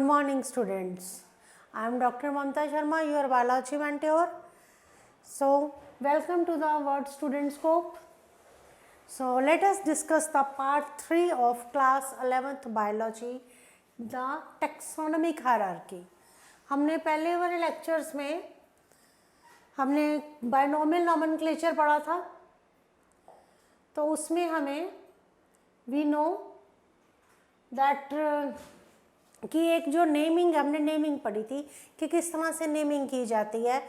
Good morning, students. I am Dr. Mamta Sharma, your biology mentor. So, welcome to the Word Student Scope. So, let us discuss the part 3 of class 11th biology, the taxonomic hierarchy. हमने पहले वाले lectures में हमने binomial nomenclature पढ़ा था, तो उसमें हमें वी नो दैट कि एक जो नेमिंग, हमने नेमिंग पढ़ी थी कि किस तरह से नेमिंग की जाती है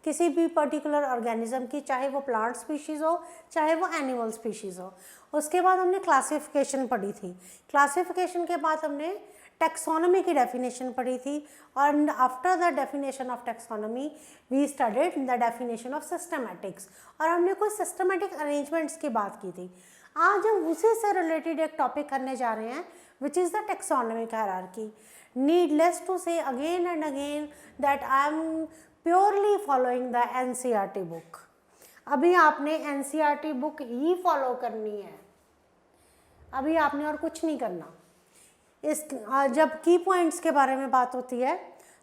किसी भी पर्टिकुलर ऑर्गेनिज्म की, चाहे वो प्लांट स्पीशीज़ हो चाहे वो एनिमल स्पीशीज़ हो। उसके बाद हमने क्लासिफिकेशन पढ़ी थी। क्लासिफिकेशन के बाद हमने टैक्सोनॉमी की डेफिनेशन पढ़ी थी, और after the definition of taxonomy we studied the definition of systematics, और हमने कुछ सिस्टमैटिक अरेंजमेंट्स की बात की थी। आज हम उसी से रिलेटेड एक टॉपिक करने जा रहे हैं, which is the taxonomic hierarchy. Needless to say again and again that I am purely following the NCERT book. अभी आपने NCERT बुक ही फॉलो करनी है, अभी आपने और कुछ नहीं करना। इस जब की पॉइंट्स के बारे में बात होती है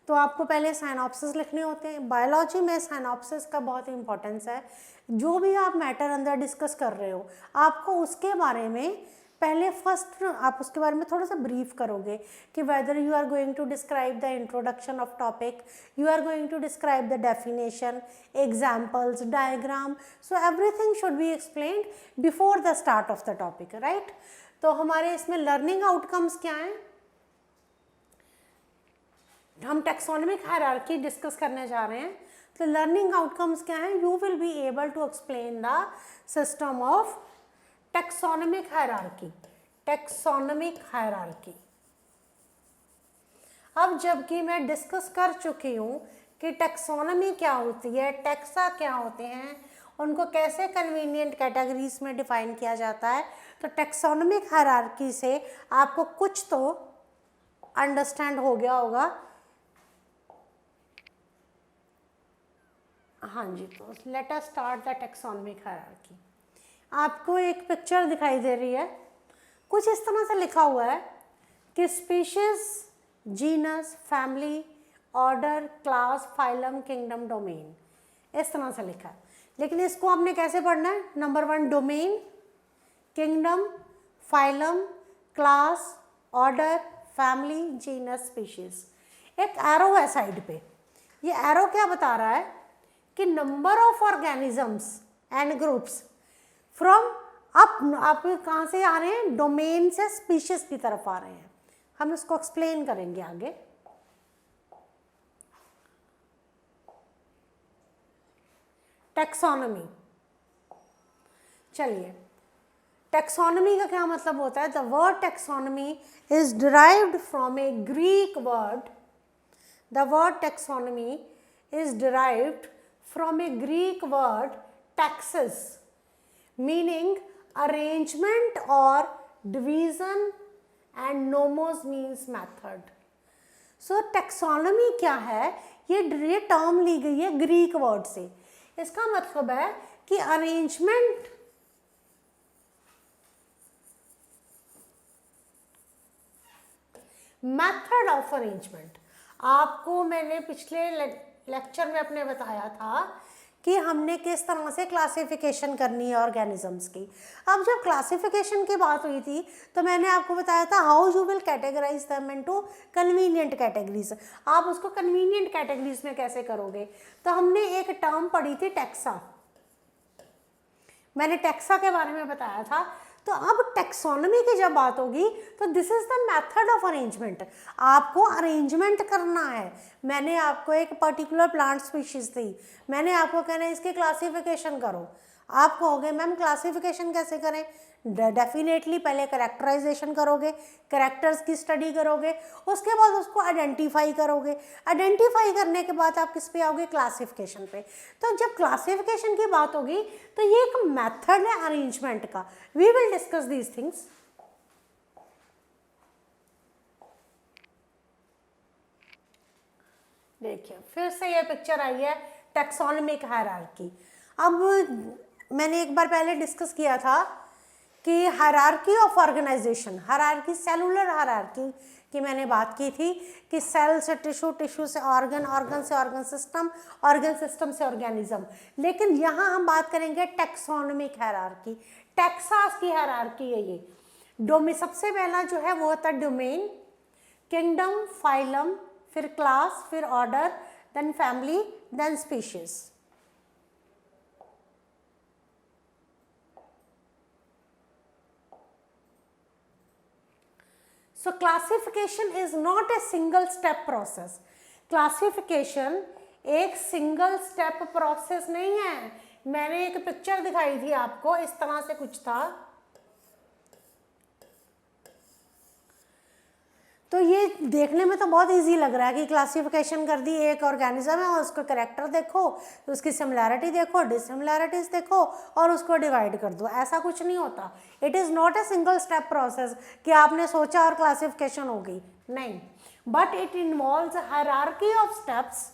तो आपको पहले साइनॉप्सिस लिखने होते हैं। बायोलॉजी में साइनॉप्सिस का बहुत इंपॉर्टेंस है। जो भी आप मैटर अंदर डिस्कस कर रहे हो, आपको उसके बारे में पहले फर्स्ट आप उसके बारे में थोड़ा सा ब्रीफ करोगे कि whether you are going to describe the introduction of topic, you are going to describe the definition, examples, diagram, so everything should be explained before the start of the topic, right. तो हमारे इसमें learning outcomes क्या हैं, हम taxonomic hierarchy discuss करने जा रहे हैं। तो लर्निंग आउटकम्स क्या हैं, you will be able to explain the system of taxonomic hierarchy. Taxonomic hierarchy अब जबकि मैं डिस्कस कर चुकी हूँ कि टैक्सोनॉमी क्या होती है, टैक्सा क्या होते हैं, उनको कैसे कन्वीनियंट कैटेगरीज में डिफाइन किया जाता है, तो टैक्सोनॉमिक हायरार्की से आपको कुछ तो अंडरस्टैंड हो गया होगा। हाँ जी, तो let us start the taxonomic hierarchy. आपको एक पिक्चर दिखाई दे रही है, कुछ इस तरह से लिखा हुआ है कि species, genus, family, order, class, phylum, kingdom, domain, इस तरह से लिखा है। लेकिन इसको आपने कैसे पढ़ना है, number 1 domain, kingdom, phylum, class, order, family, genus, species. एक एरो है साइड पे, ये एरो क्या बता रहा है कि number of organisms and groups from आप कहाँ से आ रहे हैं, डोमेन से स्पीशीज की तरफ आ रहे हैं। हम इसको एक्सप्लेन करेंगे आगे। टैक्सोनॉमी, चलिए टैक्सोनॉमी का क्या मतलब होता है। The word taxonomy is derived from A Greek word. The word taxonomy is derived from A Greek word taxes, meaning arrangement or division, and nomos means method. So taxonomy क्या है, ये term ली गई है ग्रीक वर्ड से। इसका मतलब है कि अरेंजमेंट, मेथड ऑफ अरेंजमेंट। आपको मैंने पिछले लेक्चर में अपने बताया था कि हमने किस तरह से क्लासिफिकेशन करनी है ऑर्गेनिजम्स की। अब जब क्लासिफिकेशन की बात हुई थी तो मैंने आपको बताया था how you will categorize them into convenient categories. आप उसको कन्वीनियंट कैटेगरीज में कैसे करोगे, तो हमने एक टर्म पढ़ी थी टैक्सा, मैंने टैक्सा के बारे में बताया था। तो अब टैक्सोनॉमी की जब बात होगी तो this is the method of arrangement. आपको अरेंजमेंट करना है। मैंने आपको एक पर्टिकुलर प्लांट स्पीशीज दी, मैंने आपको कहना है इसकी क्लासिफिकेशन करो। आप कहोगे मैम क्लासिफिकेशन कैसे करें, डेफिनेटली पहले करेक्टराइजेशन करोगे, करेक्टर्स की स्टडी करोगे, उसके बाद उसको आइडेंटिफाई करोगे। आइडेंटिफाई करने के बाद आप किस पे आओगे, क्लासिफिकेशन पे। तो जब क्लासिफिकेशन की बात होगी तो ये एक मेथड है अरेंजमेंट का। We will discuss these things. देखिए फिर से ये पिक्चर आई है टैक्सोनॉमिक हायरार्की। अब मैंने एक बार पहले डिस्कस किया था कि hierarchy of organization, hierarchy, cellular hierarchy की मैंने बात की थी कि सेल से टिश्यू, टिश्यू से ऑर्गन, ऑर्गन से ऑर्गन सिस्टम, ऑर्गन सिस्टम से ऑर्गेनिज्म। लेकिन यहाँ हम बात करेंगे टैक्सोनॉमिक हायरार्की, टैक्सास की हायरार्की है ये। सबसे पहला जो है वो होता है डोमेन, किंगडम, फाइलम, फिर क्लास, फिर order, then family, then species. So classification is not a single step process. Classification एक सिंगल स्टेप प्रोसेस नहीं है। मैंने एक पिक्चर दिखाई थी आपको, इस तरह से कुछ था। तो ये देखने में तो बहुत इजी लग रहा है कि क्लासिफिकेशन कर दी, एक ऑर्गेनिज्म है और उसको कैरेक्टर देखो, उसकी सिमिलैरिटी देखो, डिसिमिलैरिटीज देखो और उसको डिवाइड कर दो। ऐसा कुछ नहीं होता। It is not a single step process कि आपने सोचा और क्लासिफिकेशन हो गई, नहीं। But it involves hierarchy of steps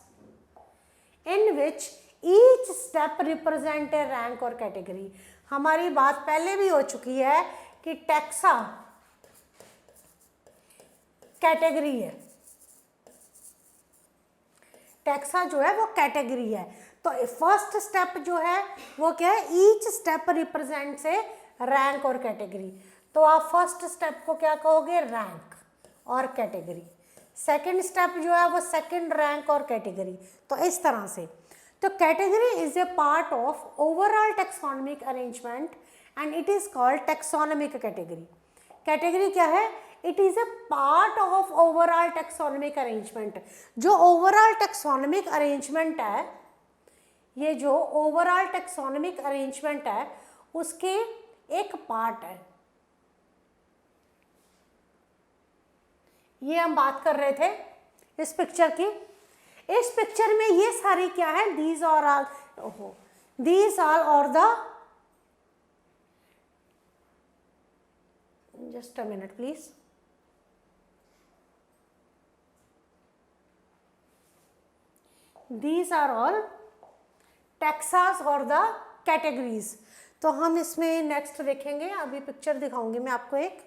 in which each step represent A rank और कैटेगरी। हमारी बात पहले भी हो चुकी है कि टैक्सा कैटेगरी है, टैक्सा जो है वो कैटेगरी है। तो फर्स्ट स्टेप जो है वो क्या है, each step represents A rank और कैटेगरी। तो आप फर्स्ट स्टेप को क्या कहोगे, रैंक और कैटेगरी। सेकंड स्टेप जो है वो सेकंड रैंक और कैटेगरी। तो इस तरह से तो category is a part of overall taxonomic arrangement and it is called taxonomic category. Category क्या है, it is a part of overall taxonomic arrangement. जो ओवरऑल टैक्सोनॉमिक अरेंजमेंट है, ये जो ओवरऑल टैक्सोनॉमिक अरेंजमेंट है उसके एक पार्ट है। ये हम बात कर रहे थे इस पिक्चर की। इस पिक्चर में ये सारी क्या है, दीज आर और the, just a minute please, these are all taxas or the categories। तो हम इसमें नेक्स्ट देखेंगे। अभी पिक्चर दिखाऊंगी मैं आपको एक,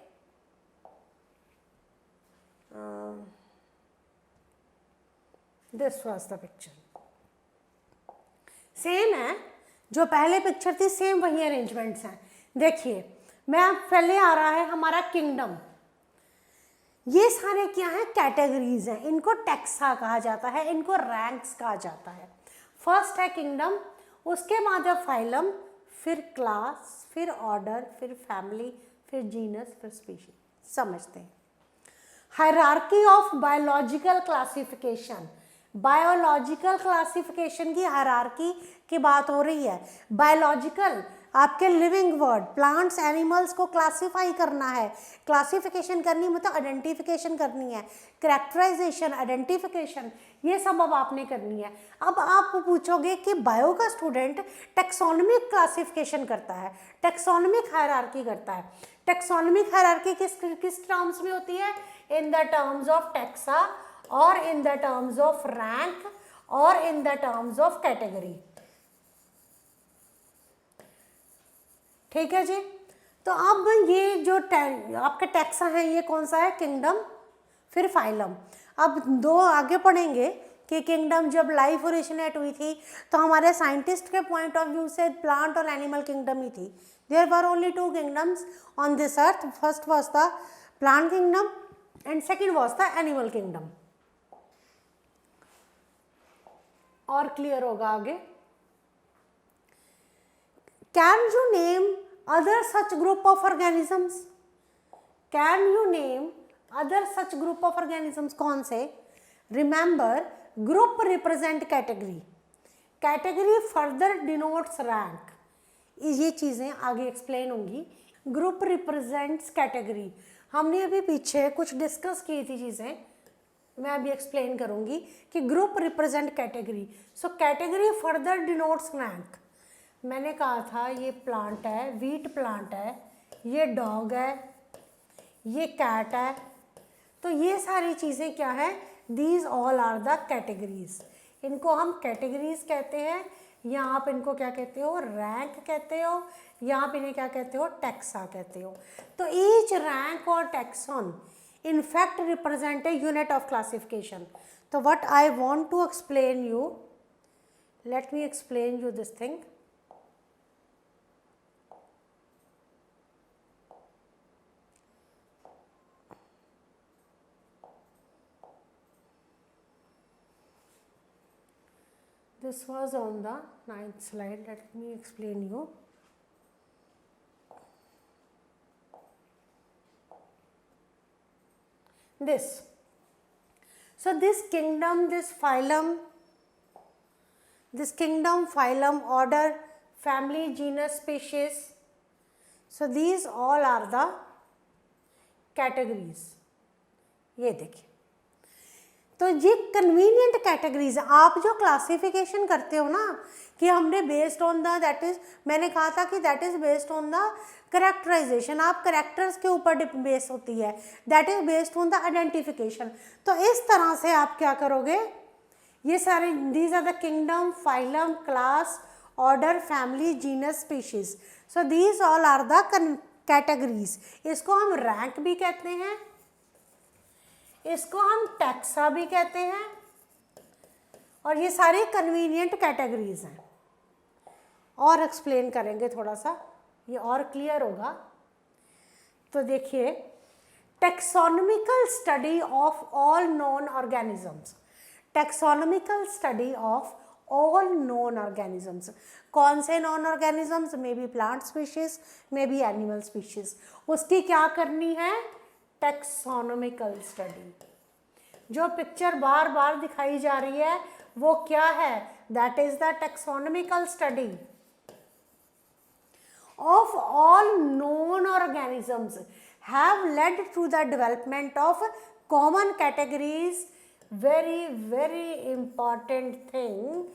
this was the picture. Same है जो पहले पिक्चर थी, सेम वही अरेंजमेंट्स हैं। देखिए मैं अब पहले आ रहा है हमारा किंगडम। ये सारे क्या हैं, कैटेगरीज हैं। इनको टैक्सा कहा जाता है, इनको रैंक्स कहा जाता है। फर्स्ट है किंगडम, उसके बाद है फाइलम, फिर क्लास, फिर ऑर्डर, फिर फैमिली, फिर जीनस, फिर स्पीशीज। समझते हैं। Hierarchy of biological classification, biological classification की हायरार्की की बात हो रही है। बायोलॉजिकल आपके लिविंग वर्ड, प्लांट्स, एनिमल्स को क्लासिफाई करना है। क्लासिफिकेशन करनी मतलब आइडेंटिफिकेशन करनी है, कैरेक्टराइजेशन, आइडेंटिफिकेशन, ये सब अब आपने करनी है। अब आप पूछोगे कि बायो का स्टूडेंट टैक्सोनॉमिक क्लासिफिकेशन करता है, टैक्सोनॉमिक हायरार्की करता है। टैक्सोनॉमिक हायरार्की किस टर्म्स में होती है, in the terms of taxa और in the terms of rank और in the terms of category. ठीक है जी। तो अब ये जो आपके टैक्सा है, ये कौन सा है, किंगडम, फिर फाइलम। अब दो आगे पढ़ेंगे कि किंगडम जब लाइफ ओरिजिनेट हुई थी तो हमारे साइंटिस्ट के पॉइंट ऑफ व्यू से प्लांट और एनिमल किंगडम ही थी। There were only two kingdoms on this earth. First was the plant kingdom and second was the animal kingdom. और क्लियर होगा आगे। Can you name other such group of organisms? Can you name other such group of organisms? कौन से? Remember, group represent category. Category further denotes rank. ये चीज़ें आगे explain होंगी। Group represents category. हमने अभी पीछे कुछ डिस्कस की थी चीज़ें, मैं अभी एक्सप्लेन करूँगी कि group represent category. So category further denotes rank. मैंने कहा था ये प्लांट है, वीट प्लांट है, ये डॉग है, ये कैट है। तो ये सारी चीज़ें क्या है, these all are the categories. इनको हम कैटेगरीज कहते हैं। या आप इनको क्या कहते हो, रैंक कहते हो, या आप इन्हें क्या कहते हो, टैक्सा कहते हो। तो ईच रैंक और taxon in fact represent a unit of classification. So what I want to explain you, let me explain you this thing. This was on the 9th slide, let me explain you. This, so this kingdom, this kingdom, phylum, order, family, genus, species, so these all are the categories. ये देखिए, तो ये convenient categories. आप जो classification करते हो ना कि हमने based on the, that is, मैंने कहा था कि that is based on the characterization, आप करेक्टर्स के ऊपर बेस होती है, that is based on the identification. तो इस तरह से आप क्या करोगे, ये सारे, these are the kingdom, phylum, class, order, family, genus, species, so these all are the categories. इसको हम रैंक भी कहते हैं, इसको हम टैक्सा भी कहते हैं, और ये सारी कन्वीनियंट कैटेगरीज हैं। और एक्सप्लेन करेंगे थोड़ा सा, ये और क्लियर होगा। तो देखिए, taxonomical study of all non organisms, taxonomical study of all non organisms. कौन से non organisms, may be plant species, may be animal species, उसकी क्या करनी है, टैक्सोनॉमिकल स्टडी। जो पिक्चर बार बार दिखाई जा रही है वो क्या है, that is the taxonomical study of all known organisms have led to the development of common categories. very important thing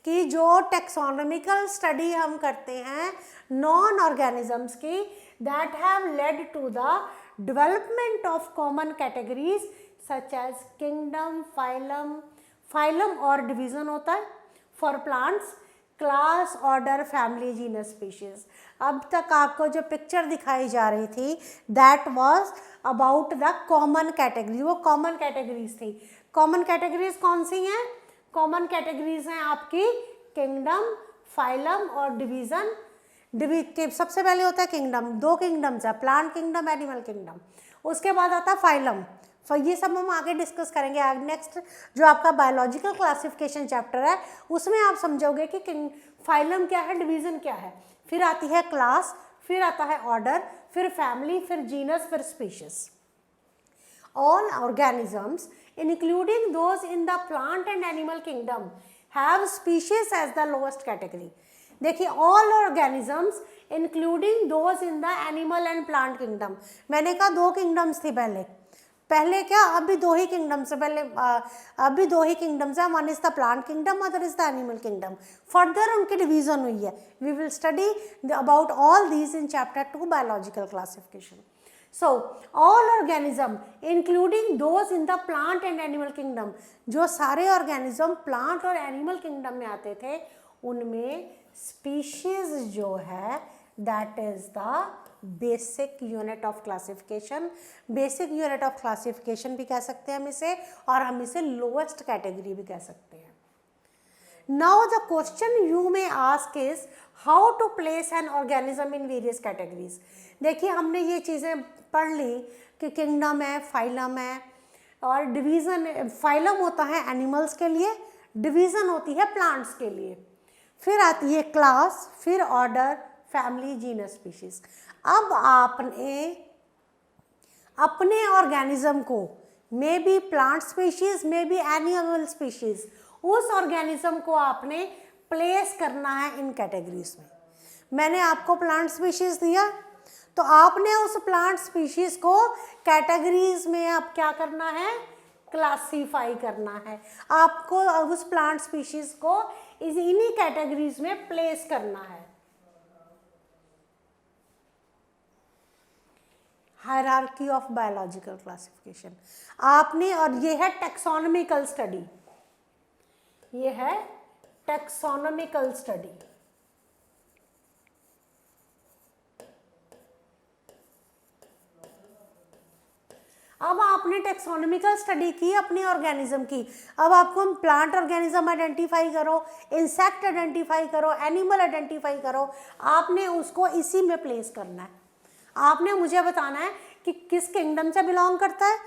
कि जो टैक्सोनॉमिकल स्टडी हम करते हैं नॉन ऑर्गेनिजम्स की, that have led to the development of common categories such as kingdom, phylum और division होता है for plants, class, order, family, genus, species. अब तक आपको जो पिक्चर दिखाई जा रही थी that was about the common category, वो कॉमन कैटेगरीज थी। कॉमन कैटेगरीज कौन सी हैं, कॉमन कैटेगरीज हैं आपकी किंगडम, फाइलम और डिवीजन। सबसे पहले होता है किंगडम, दो किंगडम्स है, प्लांट किंगडम, एनिमल किंगडम। उसके बाद आता है फाइलम, ये सब हम आगे डिस्कस करेंगे। आगे नेक्स्ट जो आपका बायोलॉजिकल क्लासिफिकेशन चैप्टर है उसमें आप समझोगे कि फाइलम क्या है, डिवीजन क्या है। फिर आती है क्लास, फिर आता है ऑर्डर, फिर फैमिली, फिर जीनस, फिर species. All organisms including those in the plant and animal kingdom have species as the lowest category. देखिए, all organisms including those in the animal and plant kingdom. मैंने कहा दो किंगडम्स थी पहले क्या, अभी दो ही किंगडम्स है, पहले अभी दो ही किंगडम्स है, one is the plant kingdom, other is the animal kingdom. Further उनकी डिवीजन हुई है। We will study about all these in chapter 2 biological classification. So all organism including those in the plant and animal kingdom, जो सारे organism plant और animal kingdom में आते थे उनमें स्पीशीज जो है that is the basic unit of classification. Basic unit of classification भी कह सकते हैं हम इसे, और हम इसे लोएस्ट कैटेगरी भी कह सकते हैं। Now the question you may ask is how to place an organism in various categories. देखिए, हमने ये चीज़ें पढ़ ली कि किंगडम है, फाइलम है और डिवीज़न। फाइलम होता है एनिमल्स के लिए, डिवीज़न होती है प्लांट्स के लिए, फिर आती है क्लास, फिर ऑर्डर, फैमिली, जीनस, स्पीशीज। अब आपने अपने ऑर्गेनिज्म को, may be plant species, may be animal species, उस ऑर्गेनिज्म को आपने प्लेस करना है इन कैटेगरीज में। मैंने आपको प्लांट स्पीशीज दिया तो आपने उस प्लांट स्पीशीज को कैटेगरीज में अब क्या करना है, क्लासीफाई करना है। आपको उस प्लांट स्पीशीज को इन्हीं कैटेगरीज में प्लेस करना है। हायरार्की ऑफ बायोलॉजिकल क्लासिफिकेशन आपने, और ये है टैक्सोनॉमिकल स्टडी, ये है टैक्सोनॉमिकल स्टडी। अब आपने टैक्सोनॉमिकल स्टडी की अपने ऑर्गेनिज्म की, अब आपको हम प्लांट ऑर्गेनिज्म आइडेंटिफाई करो, इंसेक्ट आइडेंटिफाई करो, एनिमल आइडेंटिफाई करो, आपने उसको इसी में प्लेस करना है। आपने मुझे बताना है कि किस किंगडम से बिलोंग करता है,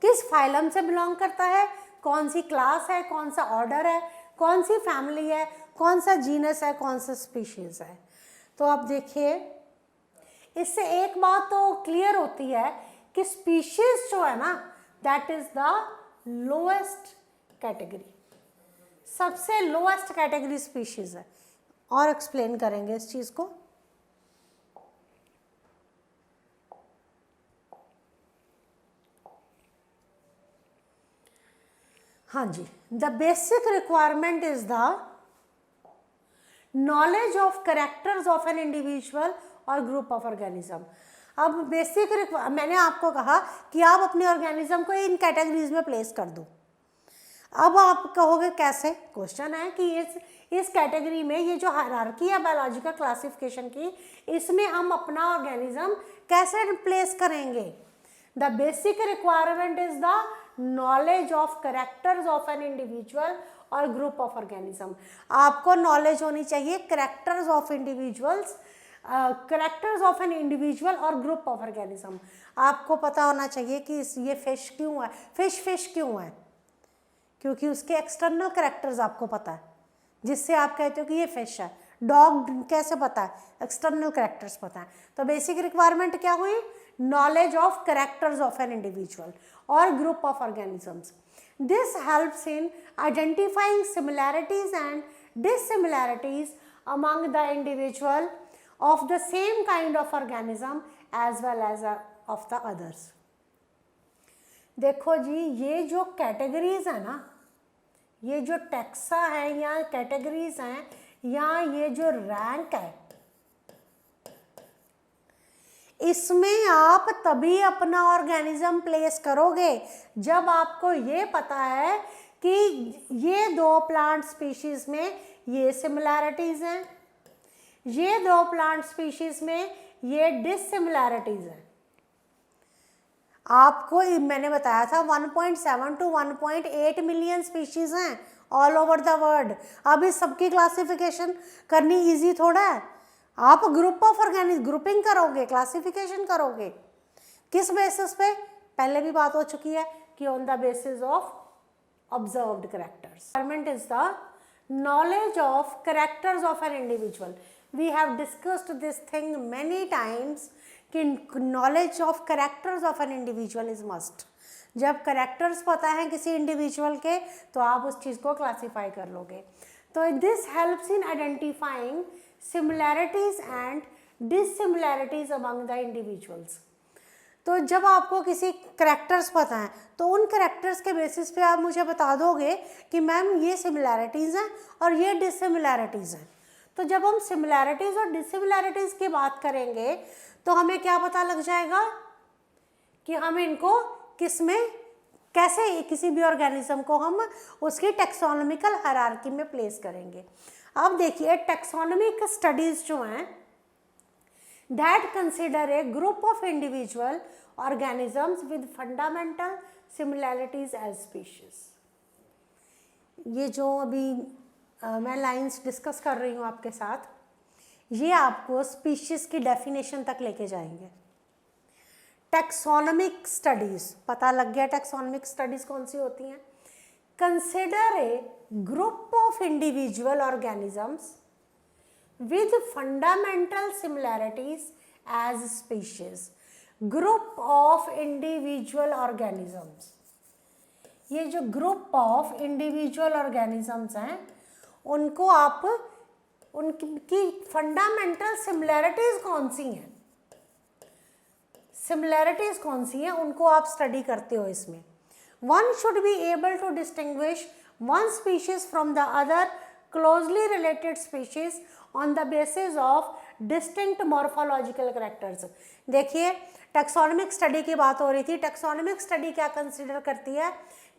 किस फाइलम से बिलोंग करता है, कौन सी क्लास है, कौन सा ऑर्डर है, कौन सी फैमिली है, कौन सा जीनस है, कौन सा स्पीशीज है। तो अब देखिए, इससे एक बात तो क्लियर होती है कि स्पीशीज जो है ना, that is the lowest category, सबसे लोएस्ट कैटेगरी स्पीशीज है। और एक्सप्लेन करेंगे इस चीज को। हाँ जी, the basic requirement is the knowledge of characters of an individual और ग्रुप ऑफ ऑर्गेनिज्म। अब बेसिक मैंने आपको कहा कि आप अपने ऑर्गेनिज्म को इन कैटेगरीज में प्लेस कर दो। अब आप कहोगे कैसे, क्वेश्चन है कि इस कैटेगरी में ये जो हायरार्की है बायोलॉजिकल क्लासिफिकेशन की, इसमें हम अपना ऑर्गेनिज्म कैसे प्लेस करेंगे। The basic requirement is the knowledge of characters of an individual और ग्रुप ऑफ ऑर्गेनिज्म। आपको नॉलेज होनी चाहिए characters of individuals, characters of an individual और ग्रुप ऑफ ऑर्गेनिज्म। आपको पता होना चाहिए कि ये फिश क्यों है, फिश क्यों है, क्योंकि उसके एक्सटर्नल कैरेक्टर्स आपको पता है, जिससे आप कहते हो कि ये फिश है। डॉग कैसे पता है, एक्सटर्नल कैरेक्टर्स पता है। तो बेसिक रिक्वायरमेंट क्या हुई, knowledge of characters of an individual और group of organisms. This helps in identifying similarities and dissimilarities among the individual of the same kind of organism as well as of the others। देखो जी, ये जो categories है ना, ये जो taxa है या कैटेगरीज हैं या ये जो रैंक है, इसमें आप तभी अपना ऑर्गेनिज्म प्लेस करोगे जब आपको ये पता है कि ये दो प्लांट स्पीशीज में ये सिमिलैरिटीज हैं, ये दो प्लांट स्पीशीज में ये डिससिमिलैरिटीज हैं। आपको मैंने बताया था 1.7 to 1.8 मिलियन स्पीशीज हैं ऑल ओवर द वर्ल्ड। अब इस सबकी क्लासिफिकेशन करनी इजी थोड़ा है। आप ग्रुप ऑफ ऑर्गेनिज्म ग्रुपिंग करोगे, क्लासिफिकेशन करोगे किस बेसिस पे, पहले भी बात हो चुकी है कि on the basis of observed characters. Requirement is the knowledge of characters of an individual। We have discussed this thing many times कि knowledge of characters of an individual is must। जब characters पता है किसी individual के तो आप उस चीज़ को classify कर लोगे। तो this helps in identifying similarities and dissimilarities among the individuals। तो जब आपको किसी करेक्टर्स पता है तो उन करेक्टर्स के बेसिस पे आप मुझे बता दोगे कि मैम ये सिमिलैरिटीज़ हैं और ये डिससिमिलैरिटीज़ हैं। तो जब हम सिमिलैरिटीज़ और डिससिमिलैरिटीज़ की बात करेंगे तो हमें क्या पता लग जाएगा कि हम इनको किस में कैसे, किसी भी ऑर्गेनिज्म को हम उसकी टैक्सोनॉमिकल हायरार्की में प्लेस करेंगे। अब देखिए, टैक्सोनॉमिक स्टडीज़ जो हैं that consider a group of individual organisms with fundamental similarities as species। ये जो अभी मैं लाइंस डिस्कस कर रही हूँ आपके साथ, ये आपको स्पीशीज की डेफिनेशन तक लेके जाएंगे। टैक्सोनॉमिक स्टडीज पता लग गया, टैक्सोनॉमिक स्टडीज कौन सी होती हैं। Consider a group of individual organisms with fundamental similarities as species। group of individual organisms, ये जो group of individual organisms हैं उनको आप, उनकी fundamental similarities कौन सी हैं, similarities कौन सी हैं, उनको आप स्टडी करते हो इसमें। one should be able to distinguish one species from the other closely related species on the basis of distinct morphological characters. देखिए टैक्सोनॉमिक स्टडी की बात हो रही थी। टैक्सोनॉमिक स्टडी क्या कंसीडर करती है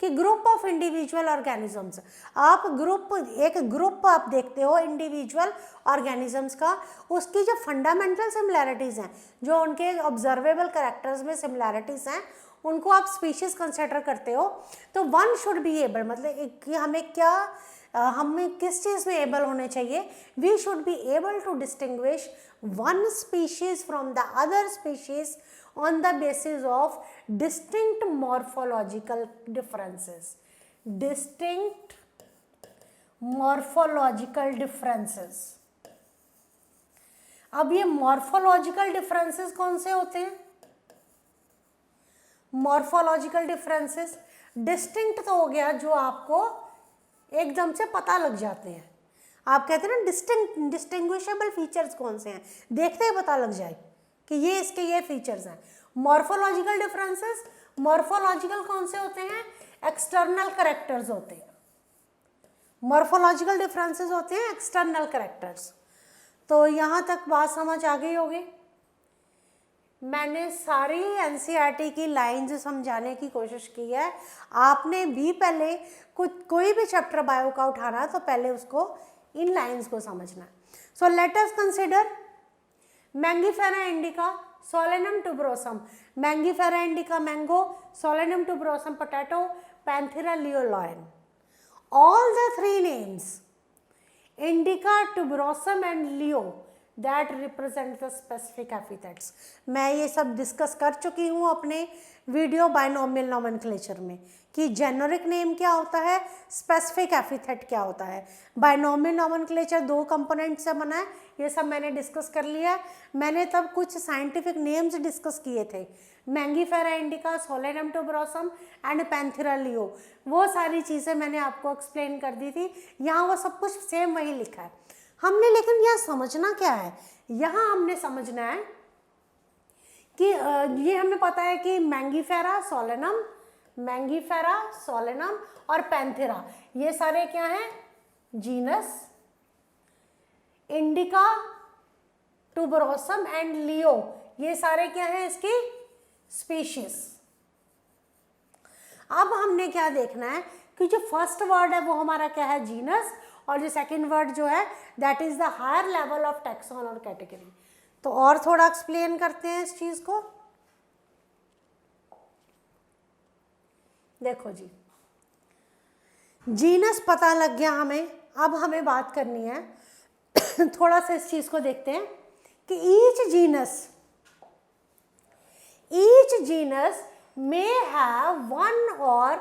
कि ग्रुप ऑफ इंडिविजुअल ऑर्गेनिजम्स, एक ग्रुप आप देखते हो इंडिविजुअल ऑर्गेनिजम्स का, उसकी जो फंडामेंटल सिमिलैरिटीज हैं, जो उनके ऑब्जर्वेबल कैरेक्टर्स में सिमिलैरिटीज हैं, उनको आप स्पीशीज कंसिडर करते हो। तो वन शुड बी एबल, मतलब कि हमें किस चीज़ में एबल होने चाहिए, we should be able to distinguish one species from the other species on the basis of distinct morphological differences. Distinct morphological differences. अब ये morphological differences कौन से होते हैं? morphological differences distinct तो हो गया जो आपको एकदम से पता लग जाते हैं। आप कहते हैं ना distinguishable features कौन से हैं, देखते ही पता लग जाए कि ये इसके ये फीचर्स हैं। मॉर्फोलॉजिकल डिफरेंसेस, मॉर्फोलॉजिकल कौन से होते हैं? एक्सटर्नल कैरेक्टर्स होते हैं। मॉर्फोलॉजिकल डिफरेंसेस होते हैं एक्सटर्नल कैरेक्टर्स। तो यहाँ तक बात समझ आ गई होगी। मैंने सारी एनसीईआरटी की लाइंस समझाने की कोशिश की है। आपने भी पहले कोई भी चैप्टर बायो का उठाना है तो पहले उसको इन लाइंस को समझना है। So let us consider Mangifera indica, Solanum tuberosum. Mangifera indica mango, Solanum tuberosum potato, Panthera leo lion. All the three names, indica, tuberosum and leo, that represent the specific epithets. मैं ये सब discuss कर चुकी हूँ अपने video binomial nomenclature में कि generic name क्या होता है, स्पेसिफिक एपिथेट क्या होता है। बाइनोमियल नोमेनक्लेचर 2 कंपोनेंट से बना है, ये सब मैंने डिस्कस कर लिया है। मैंने तब कुछ साइंटिफिक नेम्स डिस्कस किए थे, Mangifera indica, Solanum tuberosum and Panthera leo, वो सारी चीज़ें मैंने आपको एक्सप्लेन कर दी थी। यहाँ वो सब कुछ सेम वही लिखा है हमने, लेकिन यहाँ समझना क्या है, यहाँ हमने समझना है कि ये हमें पता है कि मैंगीफेरा, सोलेनम और पैंथेरा ये सारे क्या हैं? जीनस। इंडिका, टुबरोसम एंड लियो ये सारे क्या हैं? इसकी स्पीशीज। अब हमने क्या देखना है कि जो फर्स्ट वर्ड है वो हमारा क्या है? जीनस, और जो सेकंड वर्ड जो है that is the higher level of taxon और कैटेगरी। तो और थोड़ा एक्सप्लेन करते हैं इस चीज को। देखो जी, जीनस पता लग गया हमें। अब हमें बात करनी है थोड़ा सा इस चीज को देखते हैं कि each genus may have one or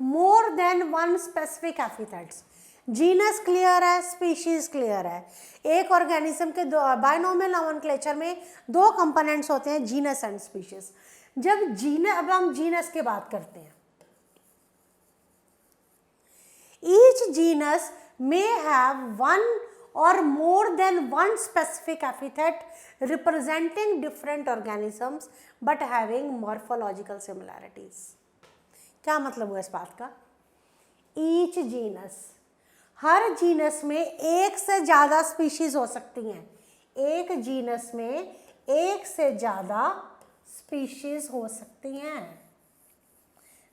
more than one specific epithets. Genus clear है, स्पीशीज क्लियर है। एक ऑर्गेनिज्म के बाइनोमियल नोमेनक्लेचर में 2 कंपोनेंट्स होते हैं, जीनस एंड स्पीशीज। अब हम जीनस की बात करते हैं। Each genus may have one or more than one specific epithet representing different organisms but having morphological similarities. क्या मतलब हुआ इस बात का? ईच जीनस, हर जीनस में एक से ज़्यादा स्पीशीज हो सकती हैं। एक जीनस में एक से ज़्यादा स्पीशीज हो सकती हैं।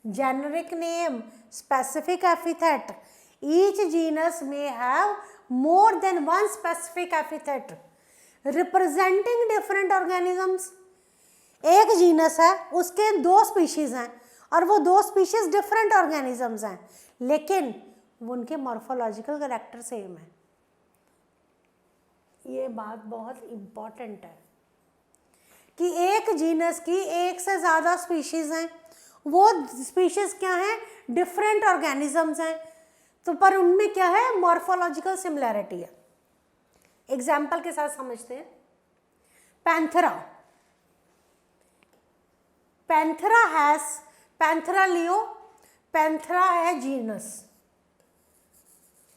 Generic name, specific epithet, each genus में have more than one specific epithet representing different organisms. एक जीनस है, उसके 2 स्पीशीज हैं और वो 2 स्पीशीज डिफरेंट ऑर्गेनिजम्स हैं, लेकिन उनके मॉर्फोलॉजिकल कैरेक्टर सेम है। ये बात बहुत इंपॉर्टेंट है कि एक जीनस की एक से ज़्यादा स्पीशीज हैं, वो स्पीशीज क्या हैं? डिफरेंट ऑर्गेनिजम्स हैं, तो पर उनमें क्या है? मॉर्फोलॉजिकल सिमिलैरिटी है। एग्जाम्पल के साथ समझते हैं। पैंथेरा लियो, पैंथेरा है जीनस,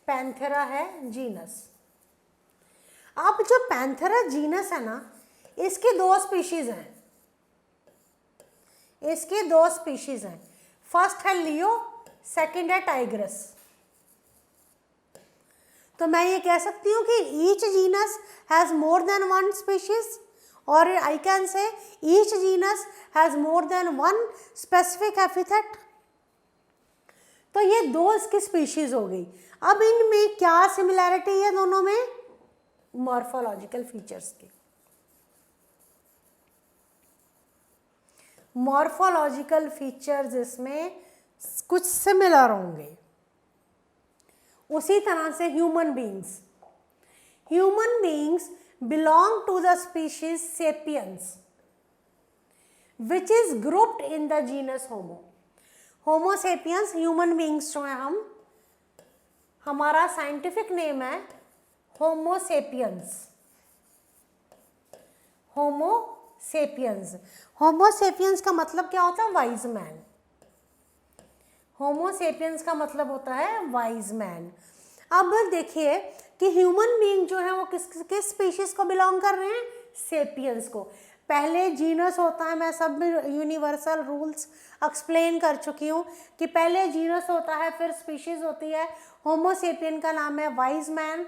पैंथेरा है जीनस। अब जो पैंथेरा जीनस है ना, इसकी 2 स्पीशीज हैं, इसकी 2 स्पीशीज हैं। फर्स्ट है लियो, सेकंड है टाइग्रस। तो मैं ये कह सकती हूँ कि each genus has more than one species, और I can say each genus has more than one specific epithet. तो ये दो इसकी स्पीशीज हो गई। अब इनमें क्या सिमिलैरिटी है दोनों में? मॉर्फोलॉजिकल फीचर्स की। मॉर्फोलॉजिकल फीचर्स इसमें कुछ सिमिलर होंगे। उसी तरह से human beings belong to the species sapiens which is grouped in the genus homo sapiens. Human beings जो है हम, हमारा साइंटिफिक नेम है होमो सेपियंस। होमो सेपियंस का मतलब क्या होता है? Wise man. होमो सेपियंस का मतलब होता है वाइज मैन। अब देखिए कि ह्यूमन बीइंग जो है वो किस स्पीशीज को बिलोंग कर रहे हैं? सेपियंस को। पहले जीनस होता है, मैं सब यूनिवर्सल रूल्स एक्सप्लेन कर चुकी हूँ कि पहले जीनस होता है, फिर स्पीशीज होती है। होमो सेपियन का नाम है वाइज मैन,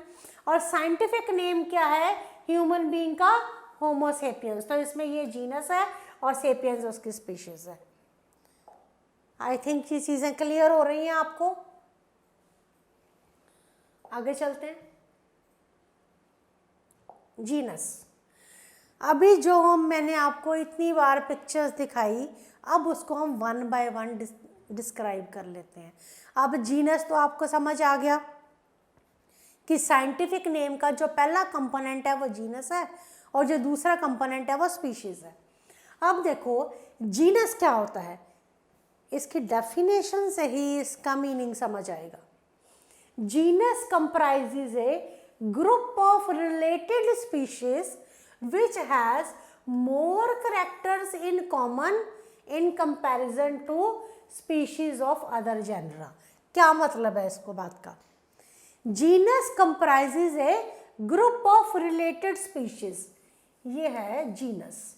और साइंटिफिक नेम क्या है ह्यूमन बीइंग का? होमो सेपियंस। तो इसमें ये जीनस है और सेपियंस उसकी स्पीशीज है। आई थिंक ये चीज़ें क्लियर हो रही हैं आपको। आगे चलते हैं। जीनस, अभी जो मैंने आपको इतनी बार पिक्चर्स दिखाई, अब उसको हम वन बाय वन डिस्क्राइब कर लेते हैं। अब जीनस तो आपको समझ आ गया कि साइंटिफिक नेम का जो पहला कंपोनेंट है वो जीनस है, और जो दूसरा कंपोनेंट है वो स्पीशीज है। अब देखो जीनस क्या होता है, इसकी डेफिनेशन से ही इसका मीनिंग समझ आएगा। Genus comprises a group of related species which has more characters in common in comparison to species of other genera। क्या मतलब है इसको बात का? Genus comprises a group of related species, ये है जीनस।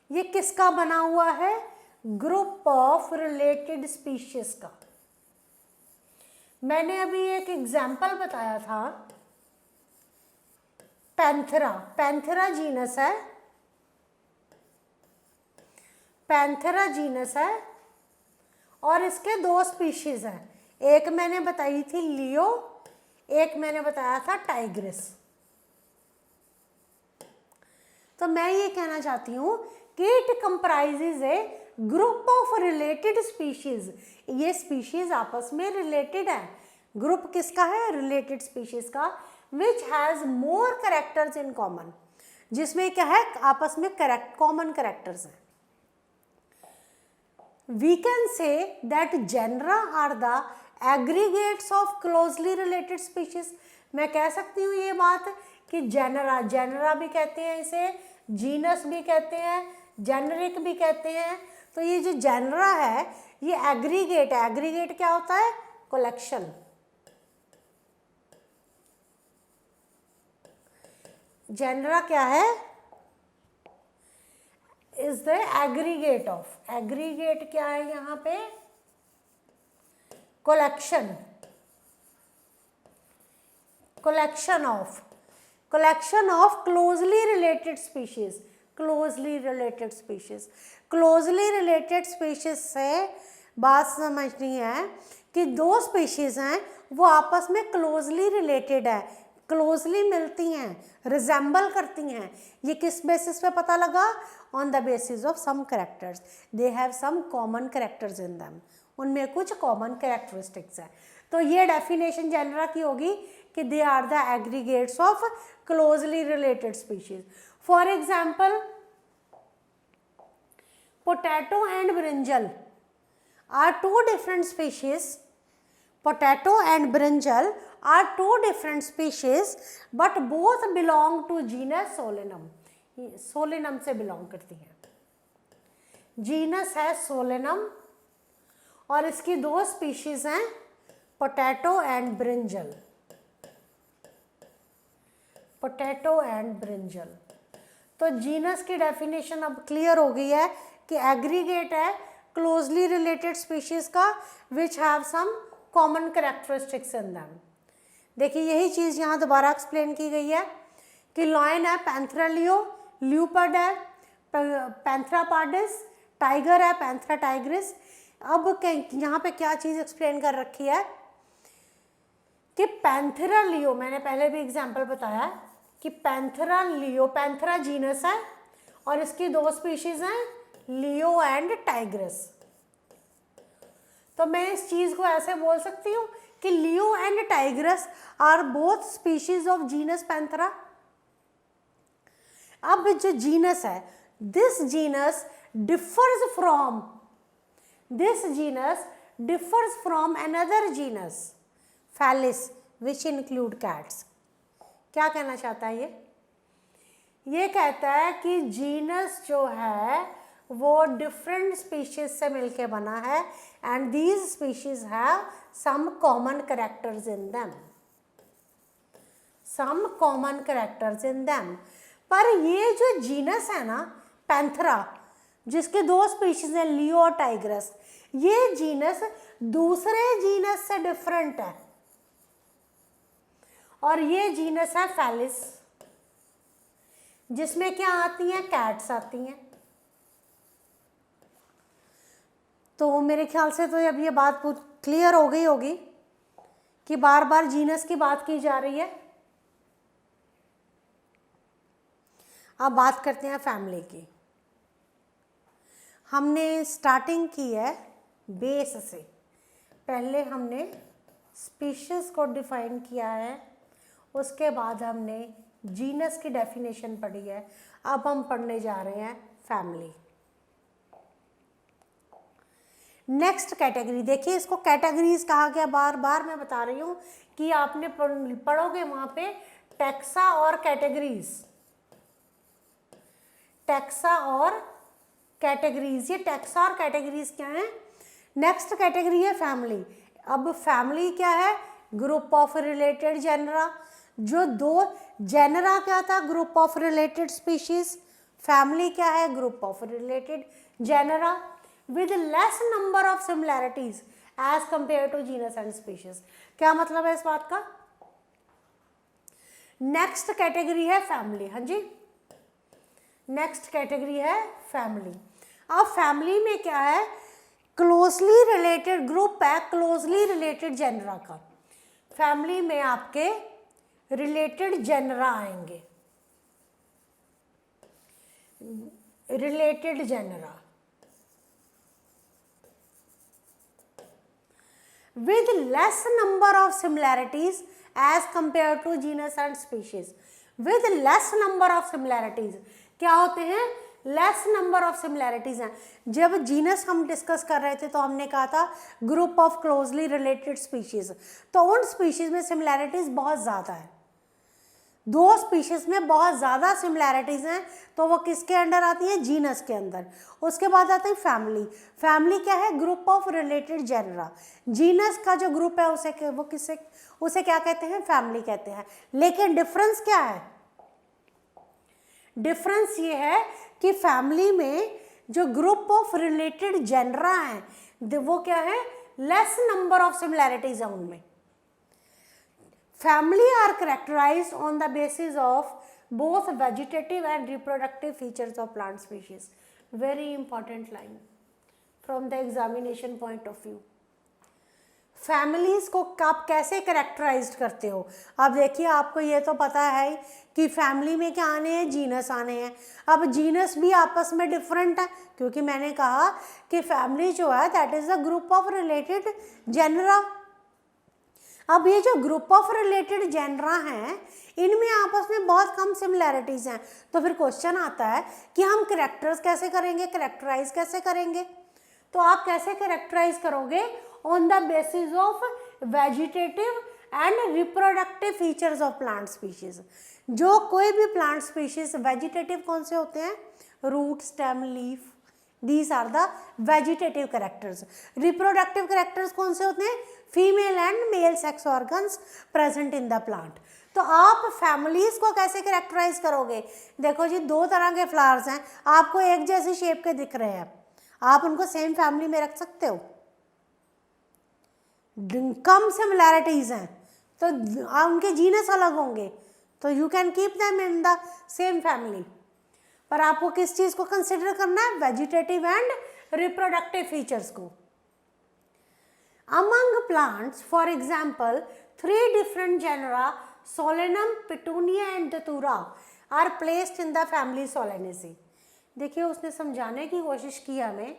ये किसका बना हुआ है? ग्रुप ऑफ रिलेटेड स्पीशीज का। मैंने अभी एक एग्जाम्पल बताया था, पैंथेरा। पैंथेरा जीनस है, पैंथेरा जीनस है, और इसके दो स्पीशीज हैं। एक मैंने बताई थी लियो, एक मैंने बताया था टाइग्रिस। तो मैं ये कहना चाहती हूँ कि it comprises A group of related species. ये स्पीशीज आपस में रिलेटेड है। ग्रुप किसका है? रिलेटेड स्पीशीज का। Which has more characters in common, जिसमें क्या है? आपस में कॉमन कैरेक्टर्स हैं। We can say that genera are the aggregates of closely related species. मैं कह सकती हूँ ये बात कि जेनरा भी कहते हैं इसे, जीनस भी कहते हैं, जेनरिक भी कहते हैं। तो ये जो जेनरा है ये एग्रीगेट है। एग्रीगेट क्या होता है? कलेक्शन। जेनरा क्या है? Is the aggregate of. Aggregate क्या है यहाँ पे? Collection. Collection of closely related species. Closely related species से बात समझनी है कि दो स्पीशीज हैं वो आपस में क्लोजली रिलेटेड है, क्लोजली मिलती हैं, रिजेंबल करती हैं। ये किस बेसिस पे पता लगा? On the basis of some characters. They have some common characters in them. उनमें कुछ कॉमन कैरेक्टरिस्टिक्स है। तो ये डेफिनेशन जेनरा की होगी कि they are the aggregates of closely related species. For example, potato and brinjal are two different species. Potato and brinjal are two different species, but both belong to genus Solanum. Solanum से belong करती हैं। Genus है Solanum, और इसकी दो species हैं potato and brinjal. Potato and brinjal. तो genus की डेफिनेशन अब क्लियर हो गई है कि एग्रीगेट है क्लोजली रिलेटेड स्पीशीज का which have some common characteristics in them. देखिए यही चीज़ यहाँ दोबारा एक्सप्लेन की गई है कि लॉयन है पैंथरा लियो, ल्यूपर्ड है पैंथरा पार्डिस, टाइगर है पैंथरा टाइग्रिस। अब यहाँ पे क्या चीज़ एक्सप्लेन कर रखी है कि पैंथरा लियो, मैंने पहले भी एग्जाम्पल बताया कि पैंथरा लियो, पैंथरा जीनस है और इसकी 2 स्पीशीज हैं लियो एंड टाइग्रिस। तो मैं इस चीज़ को ऐसे बोल सकती हूँ कि leo and tigris are both species of genus Panthera. अब जो जीनस है, this genus differs from another genus Felis which include cats। क्या कहना चाहता है ये कहता है कि जीनस जो है वो डिफरेंट स्पीशीज से मिलके बना है and these species have some common characters in them, पर ये जो जीनस है ना पैंथरा, जिसके 2 स्पीशीज हैं लियो और टाइग्रस, ये जीनस दूसरे जीनस से डिफरेंट है और ये जीनस है फेलिस, जिसमें क्या आती हैं, कैट्स आती हैं। तो मेरे ख्याल से तो अब ये बात क्लियर हो गई होगी कि बार बार जीनस की बात की जा रही है। अब बात करते हैं फैमिली की। हमने स्टार्टिंग की है बेस से, पहले हमने स्पीशीज को डिफाइन किया है, उसके बाद हमने जीनस की डेफिनेशन पढ़ी है, अब हम पढ़ने जा रहे हैं फैमिली। नेक्स्ट कैटेगरी, देखिए इसको कैटेगरीज कहा गया, बार बार मैं बता रही हूँ कि आपने पढ़ोगे वहाँ पे टैक्सा और कैटेगरीज, टैक्सा और कैटेगरीज। ये टैक्सा और कैटेगरीज क्या है? नेक्स्ट कैटेगरी है फैमिली। अब फैमिली क्या है? Group of related genre. जो 2 जेनरा क्या था? Group of related species. Family क्या है? Group of related genre with less number of similarities as compared to genus and species। क्या मतलब है इस बात का? नेक्स्ट कैटेगरी है फैमिली। हाँ जी, नेक्स्ट कैटेगरी है फैमिली। अब फैमिली में क्या है? क्लोजली रिलेटेड ग्रुप है, क्लोजली रिलेटेड जेनरा का। फैमिली में आपके रिलेटेड जेनरा आएंगे, related genera with less number of similarities as compared to genus and species। with less number of similarities क्या होते हैं? less number of similarities हैं। जब जीनस हम डिस्कस कर रहे थे तो हमने कहा था group of closely related species, तो उन स्पीशीज में सिमिलैरिटीज बहुत ज़्यादा है, 2 स्पीशीज में बहुत ज़्यादा सिमिलैरिटीज़ हैं, तो वो किसके अंडर आती है? जीनस के अंदर। उसके बाद आती है फैमिली। फैमिली क्या है? Group of related genre. Genus का जो ग्रुप है उसे क्या कहते हैं? फैमिली कहते हैं। लेकिन डिफरेंस क्या है? डिफरेंस ये है कि फैमिली में जो ग्रुप ऑफ रिलेटेड जेनरा हैं वो क्या है? लेस नंबर ऑफ सिमिलैरिटीज है उनमें। Family are characterized on the basis of both vegetative and reproductive features of plant species। Very important line from the examination point of view। Families को आप कैसे characterized करते हो? अब देखिए आपको ये तो पता है कि फैमिली में क्या आने हैं? जीनस आने हैं। अब जीनस भी आपस में डिफरेंट है, क्योंकि मैंने कहा कि फैमिली जो है that is the group of related genre. अब ये जो ग्रुप ऑफ रिलेटेड जेनरा हैं इनमें आपस में बहुत कम सिमिलैरिटीज हैं, तो फिर क्वेश्चन आता है कि हम करेक्टर्स कैसे करेंगे, करेक्टराइज कैसे करेंगे? तो आप कैसे करेक्टराइज करोगे? On the basis of vegetative and reproductive features of plant species. जो कोई भी प्लांट स्पीशीज, वेजिटेटिव कौन से होते हैं? Root, stem, leaf, these are the vegetative characters. Reproductive characters कौन से होते हैं? Female and male sex organs present in the plant. तो आप फैमिलीज को कैसे कैरेक्टराइज करोगे? देखो जी, 2 तरह के फ्लावर्स हैं, आपको एक जैसी शेप के दिख रहे हैं, आप उनको सेम फैमिली में रख सकते हो? कम सिमिलैरिटीज हैं तो उनके जीनस अलग होंगे, तो you can keep them in the same family, पर आपको किस चीज़ को कंसिडर करना है, वेजिटेटिव एंड रिप्रोडक्टिव फीचर्स को। Among plants, for example 3 different genera Solanum, Petunia and Datura are placed in the family Solanaceae. देखिए उसने समझाने की कोशिश की हमें।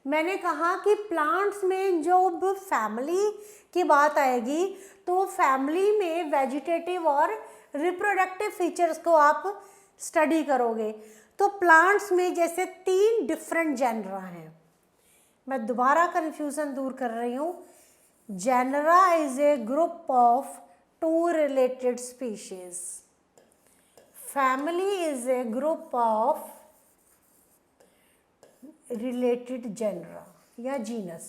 मैंने कहा कि प्लांट्स में जो फैमिली की बात आएगी तो फैमिली में वेजिटेटिव और रिप्रोडक्टिव फीचर्स को आप स्टडी करोगे। तो प्लांट्स में जैसे 3 डिफरेंट जेनरा हैं, मैं दोबारा कन्फ्यूज़न दूर कर रही हूँ। Genera is a group of 2 related species, family is a group of related genera या जीनस।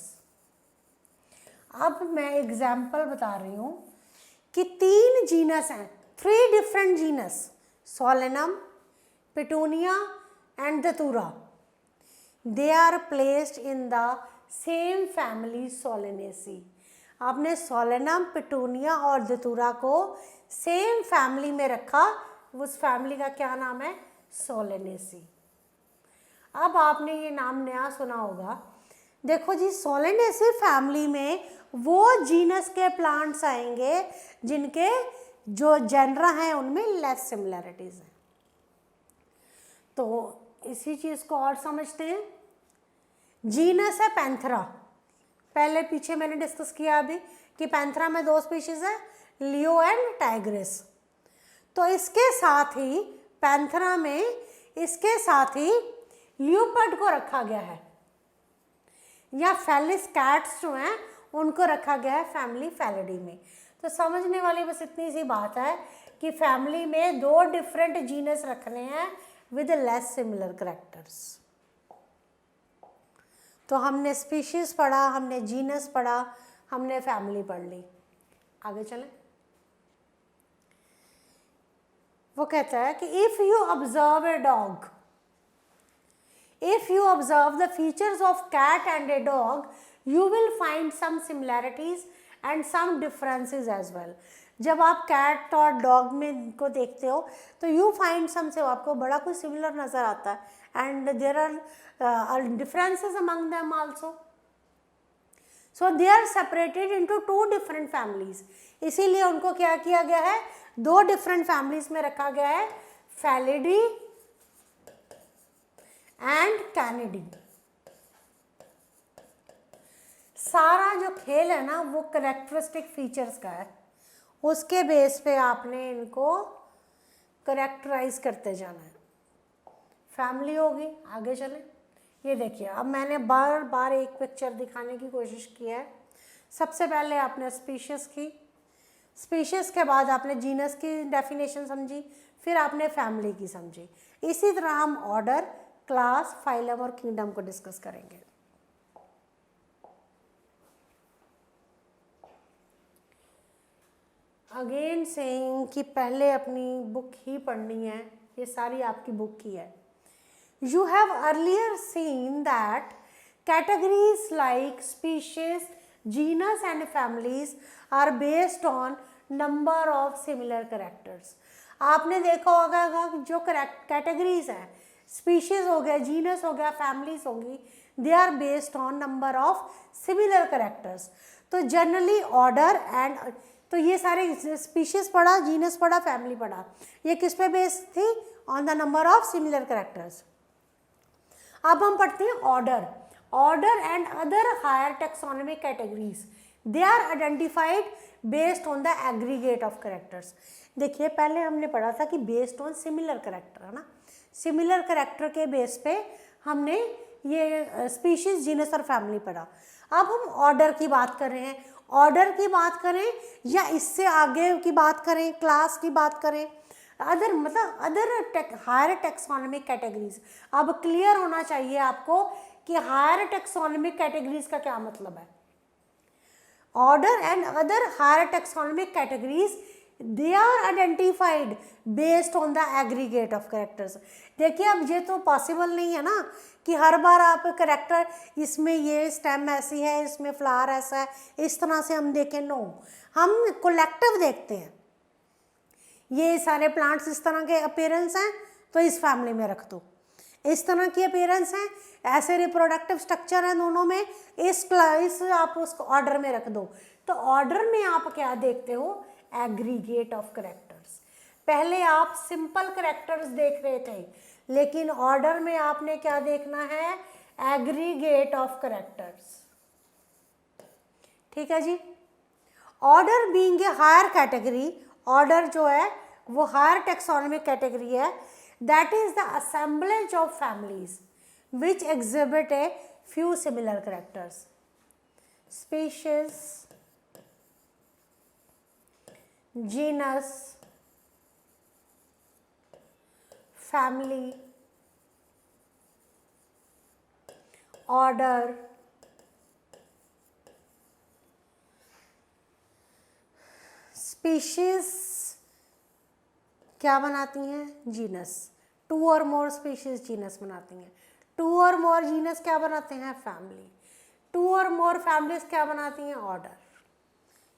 अब मैं एग्जाम्पल बता रही हूँ कि 3 जीनस हैं, 3 different genus, Solanum, Petunia and Datura. They are placed in the same family Solanaceae. आपने Solanum, Petunia और दतूरा को सेम फैमिली में रखा, उस फैमिली का क्या नाम है, सोलेनेसी। अब आपने ये नाम नया सुना होगा। देखो जी, सोलेनेसी फैमिली में वो जीनस के प्लांट्स आएंगे जिनके जो जेनरा हैं उनमें लेस सिमिलैरिटीज हैं। तो इसी चीज़ को और समझते हैं। जीनस है पैंथरा, पहले पीछे मैंने डिस्कस किया अभी कि पैंथरा में 2 स्पीशीज है, लियो एंड टाइग्रिस। तो इसके साथ ही पैंथरा में इसके साथ ही लियोपर्ड को रखा गया है, या फेलिस कैट्स जो हैं उनको रखा गया है फैमिली फैलिडी में। तो समझने वाली बस इतनी सी बात है कि फैमिली में 2 डिफरेंट जीनस रखने हैं विद लेस सिमिलर करैक्टर्स। तो हमने स्पीशीज पढ़ा, हमने जीनस पढ़ा, हमने फैमिली पढ़ ली। आगे चलें। वो कहता है कि if you observe a dog, if you observe the features of cat and a dog, you will find some similarities and some differences as well. जब आप कैट और डॉग में को देखते हो तो यू फाइंड सम से आपको बड़ा कुछ सिमिलर नज़र आता है, and there are differences among them also. So they are separated into 2 different families. इसीलिए उनको क्या किया गया है, 2 डिफरेंट फैमिलीज में रखा गया है, फैलिडी एंड कैनिडी। सारा जो खेल है ना वो करेक्टरिस्टिक फीचर्स का है, उसके बेस पे आपने इनको करेक्टराइज करते जाना है। फैमिली होगी, आगे चलें। ये देखिए, अब मैंने बार बार एक पिक्चर दिखाने की कोशिश की है। सबसे पहले आपने स्पीशीज़ की, स्पीशीज़ के बाद आपने जीनस की डेफिनेशन समझी, फिर आपने फैमिली की समझी। इसी तरह हम ऑर्डर, क्लास, फाइलम और किंगडम को डिस्कस करेंगे। अगेन सेइंग कि पहले अपनी बुक ही पढ़नी है, ये सारी आपकी बुक की है। You have earlier seen that categories like species, genus and families are based on number of similar characters. आपने देखा होगा जो कैटेगरीज हैं, स्पीशीज हो गया, जीनस हो गया, फैमिलीज होगी, they are based on number of similar characters. तो जनरली ऑर्डर एंड, तो ये सारे स्पीशीज पढ़ा, जीनस पढ़ा, फैमिली पढ़ा, ये किस पे बेस्ड थी, on the number of similar characters. अब हम पढ़ते हैं order. Order and other higher taxonomic categories, they are identified based on the aggregate of characters. देखिए पहले हमने पढ़ा था कि बेस्ड ऑन सिमिलर कैरेक्टर, है ना, सिमिलर कैरेक्टर के बेस पे हमने ये स्पीशीज, जीनस और फैमिली पढ़ा। अब हम ऑर्डर की बात कर रहे हैं। ऑर्डर की बात करें या इससे आगे की बात करें, क्लास की बात करें, अदर मतलब अदर हायर टेक्सोनॉमिक कैटेगरीज। अब क्लियर होना चाहिए आपको कि हायर टेक्सोनॉमिक कैटेगरीज का क्या मतलब है। Order and other higher taxonomic categories, they are identified based on the aggregate of characters. देखिए अब ये तो पॉसिबल नहीं है ना कि हर बार आप करेक्टर, इसमें ये स्टेम ऐसी है, इसमें फ्लावर ऐसा है, इस तरह से हम देखें। नो, हम कलेक्टिव देखते हैं। ये सारे प्लांट्स इस तरह के अपीयरेंस हैं तो इस फैमिली में रख दो, इस तरह की अपीयरेंस है, ऐसे रिप्रोडक्टिव स्ट्रक्चर है दोनों में, इस आप उसको ऑर्डर में रख दो। तो ऑर्डर में आप क्या देखते हो? Aggregate of characters. पहले आप सिंपल करेक्टर्स देख रहे थे, लेकिन ऑर्डर में आपने क्या देखना है? Aggregate of characters. ठीक है जी। Order being a higher category, order जो है वो हायर टेक्सोनॉमिक कैटेगरी है। That is the assemblage of families which exhibit a few similar characters. Species, genus, family, order, species क्या बनाती हैं? जीनस। टू और मोर स्पीशीज जीनस बनाती हैं। टू और मोर जीनस क्या बनाते हैं? फैमिली। टू और मोर फैमिलीज क्या बनाती हैं? ऑर्डर।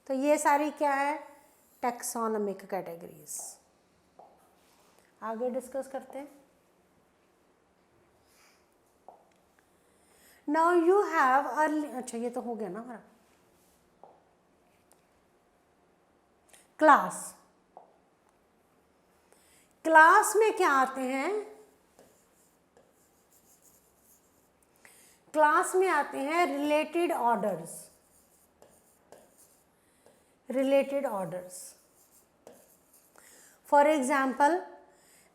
तो ये सारी क्या है? Taxonomic categories. आगे डिस्कस करते हैं। नाउ यू हैव अर्ली, अच्छा ये तो हो गया ना हमारा। क्लास, क्लास में क्या आते हैं? क्लास में आते हैं related orders. Related orders, for example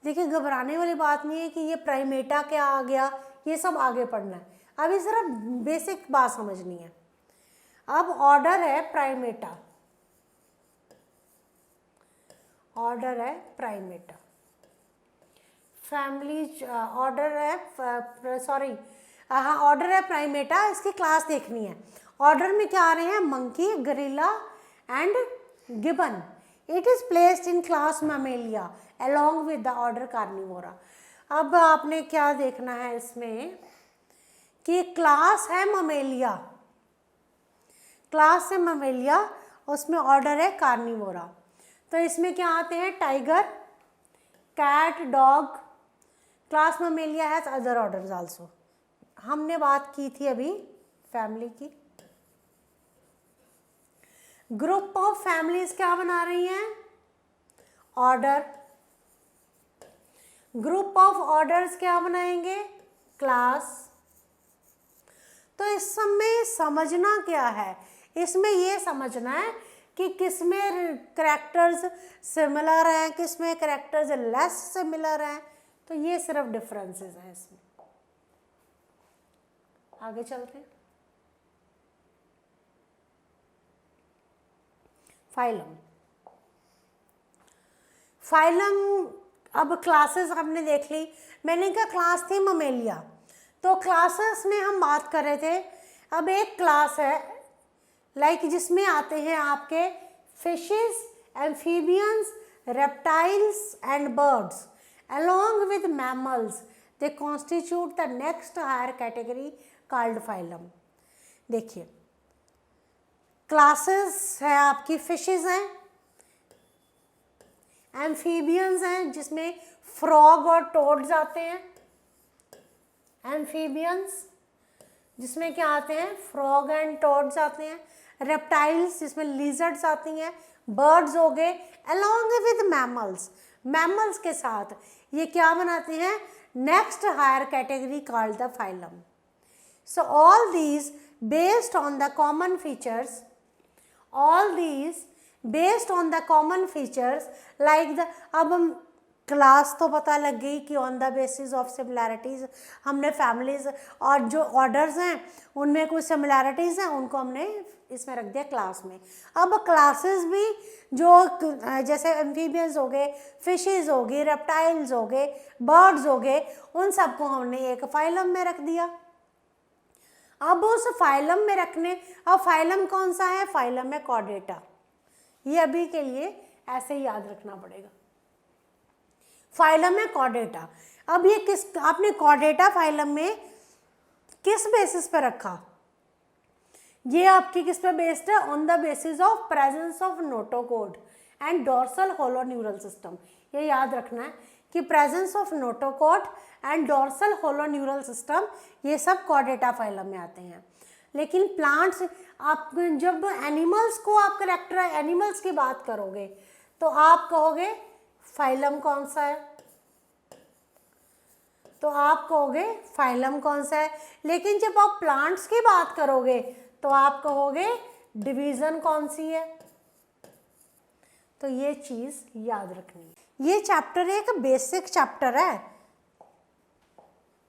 देखिए, घबराने वाली बात नहीं है कि ये प्राइमेटा क्या आ गया, ये सब आगे पढ़ना है। अभी जरा बेसिक बात समझनी है। अब ऑर्डर है प्राइमेटा, ऑर्डर है प्राइमेटा। फैमिली ऑर्डर है, सॉरी हाँ, ऑर्डर है प्राइमेटा। इसकी क्लास देखनी है। ऑर्डर में क्या आ रहे हैं? Monkey, gorilla and gibbon. It is placed in class Mammalia along with the order Carnivora. अब आपने क्या देखना है इसमें कि क्लास है ममेलिया, क्लास है ममेलिया, उसमें ऑर्डर है कार्निवोरा। तो इसमें क्या आते हैं? Tiger, cat, dog. Class Mammalia has other orders also. हमने बात की थी अभी फैमिली की। ग्रुप ऑफ फैमिलीज क्या बना रही हैं? ऑर्डर। ग्रुप ऑफ ऑर्डर्स क्या बनाएंगे? क्लास। तो इस समय समझना क्या है? इसमें ये समझना है कि किसमें करैक्टर्स सिमिलर हैं, किसमें करैक्टर्स लेस सिमिलर हैं। तो ये सिर्फ डिफरेंसेस हैं इसमें। आगे चलते हैं। फाइलम, फाइलम अब क्लासेस हमने देख ली। मैंने कहा क्लास थी ममेलिया, तो क्लासेस में हम बात कर रहे थे। अब एक क्लास है लाइक जिसमें आते हैं आपके fishes, amphibians, reptiles and birds along with mammals. They constitute the next higher category called phylum. देखिए क्लासेस है आपकी, फिशेस हैं, एम्फीबियंस हैं जिसमें फ्रॉग और टोड्स आते हैं, एम्फीबियंस जिसमें क्या आते हैं? फ्रॉग एंड टोड्स आते हैं। रेप्टाइल्स जिसमें लिजर्ड्स आती हैं, बर्ड्स हो गए, अलॉन्ग विद मैमल्स, मैमल्स के साथ ये क्या बनाते हैं? Next higher category called the phylum. So all these based on the common features, all these based on the common features like the, अब हम क्लास तो पता लग गई कि on the basis of similarities हमने फैमिलीज और जो ऑर्डर्स हैं उनमें कुछ सिमिलैरिटीज़ हैं उनको हमने इसमें रख दिया क्लास में. अब क्लासेस भी जो जैसे एम्फीबियंस हो गए, फिशेस हो गए, रेप्टाइल्स हो गए, बर्ड्स हो गए, उन सबको हमने एक फाइलम में रख दिया. अब उस फाइलम में रखने, अब फाइलम कौन सा है? फाइलम है कॉर्डेटा. ये अभी के लिए ऐसे ही याद रखना पड़ेगा। फाइलम है कॉर्डेटा। अब ये किस, आपने कॉर्डेटा फाइलम में किस बेसिस पे रखा? ये आपकी किस पे बेस्ड है? On the basis of presence of notochord and dorsal hollow neural system. ये याद रखना है कि presence of notochord and dorsal hollow neural system ये सब कॉर्डेटा फाइलम में आते हैं। लेकिन प्लांट्स, आप जब एनिमल्स को आप करेक्टर एनिमल्स की बात करोगे तो आप कहोगे फाइलम कौन सा है, तो आप कहोगे फाइलम कौन सा है। लेकिन जब आप प्लांट्स की बात करोगे तो आप कहोगे डिवीजन कौन सी है। तो ये चीज याद रखनी है। ये चैप्टर एक बेसिक चैप्टर है,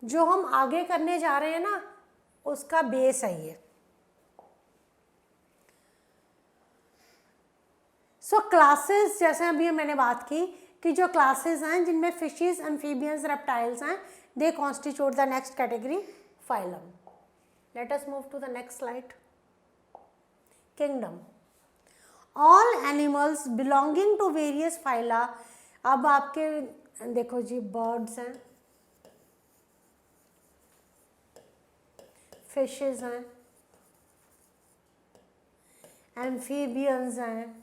जो हम आगे करने जा रहे हैं ना, उसका बेस है ये। सो क्लासेस, जैसे अभी मैंने बात की कि जो क्लासेस हैं जिनमें फिशेस, एम्फीबियंस, रेप्टाइल्स हैं, they constitute the next category phylum. Let us move to the next slide. Kingdom, all animals belonging to various phyla. अब आपके देखो जी, बर्ड्स हैं, फिशेस हैं, एम्फीबियंस हैं,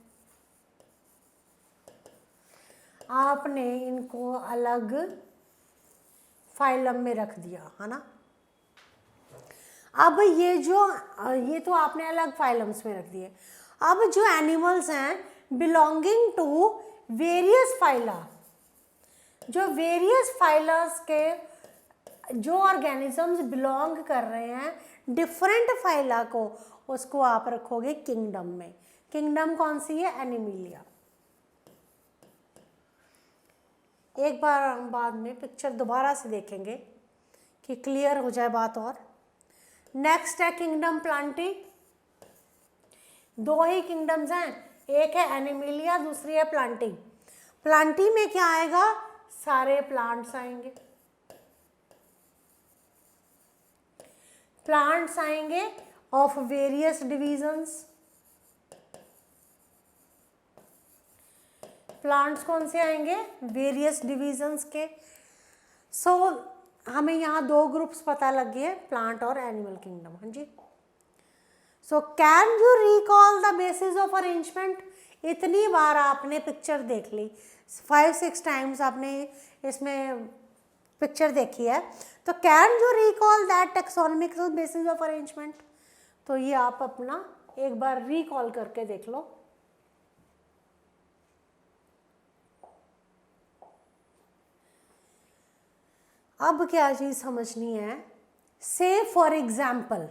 आपने इनको अलग फाइलम में रख दिया है ना। अब ये तो आपने अलग फाइलम्स में रख दिए। अब जो एनिमल्स हैं बिलोंगिंग टू वेरियस फाइला, जो वेरियस फाइलस के जो ऑर्गेनिजम्स बिलोंग कर रहे हैं डिफरेंट फाइला को, उसको आप रखोगे किंगडम में। किंगडम कौन सी है? एनिमिलिया। एक बार हम बाद में पिक्चर दोबारा से देखेंगे कि क्लियर हो जाए बात। और नेक्स्ट है किंगडम प्लांटी। दो ही किंगडम्स हैं, एक है एनिमिलिया, दूसरी है प्लांटी। प्लांटी में क्या आएगा? सारे प्लांट्स आएंगे, प्लांट्स आएंगे ऑफ वेरियस डिविजन्स। प्लांट्स कौन से आएंगे? वेरियस डिविजन्स के। सो हमें यहाँ दो ग्रुप्स पता लग गए, प्लांट और एनिमल किंगडम। हाँ जी। So can you recall the basis of arrangement? इतनी बार आपने पिक्चर देख ली, 5-6 टाइम्स आपने इसमें पिक्चर देखी है, तो can you recall that taxonomic basis of arrangement? तो ये आप अपना एक बार रिकॉल करके देख लो। अब क्या चीज समझनी है? Say for example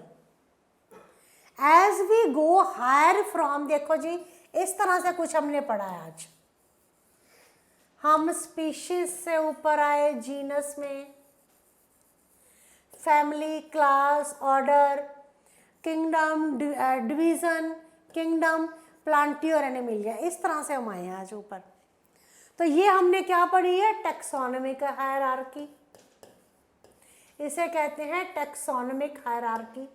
as we go higher from, देखो जी इस तरह से कुछ हमने पढ़ा है आज। हम स्पीशीज से ऊपर आए जीनस में, family, class, order, kingdom, division, kingdom, Plantae और एनिमिलिया, इस तरह से हम आए हैं आज ऊपर। तो ये हमने क्या पढ़ी है? Taxonomic hierarchy. इसे कहते हैं टैक्सोनॉमिक हायरार्की।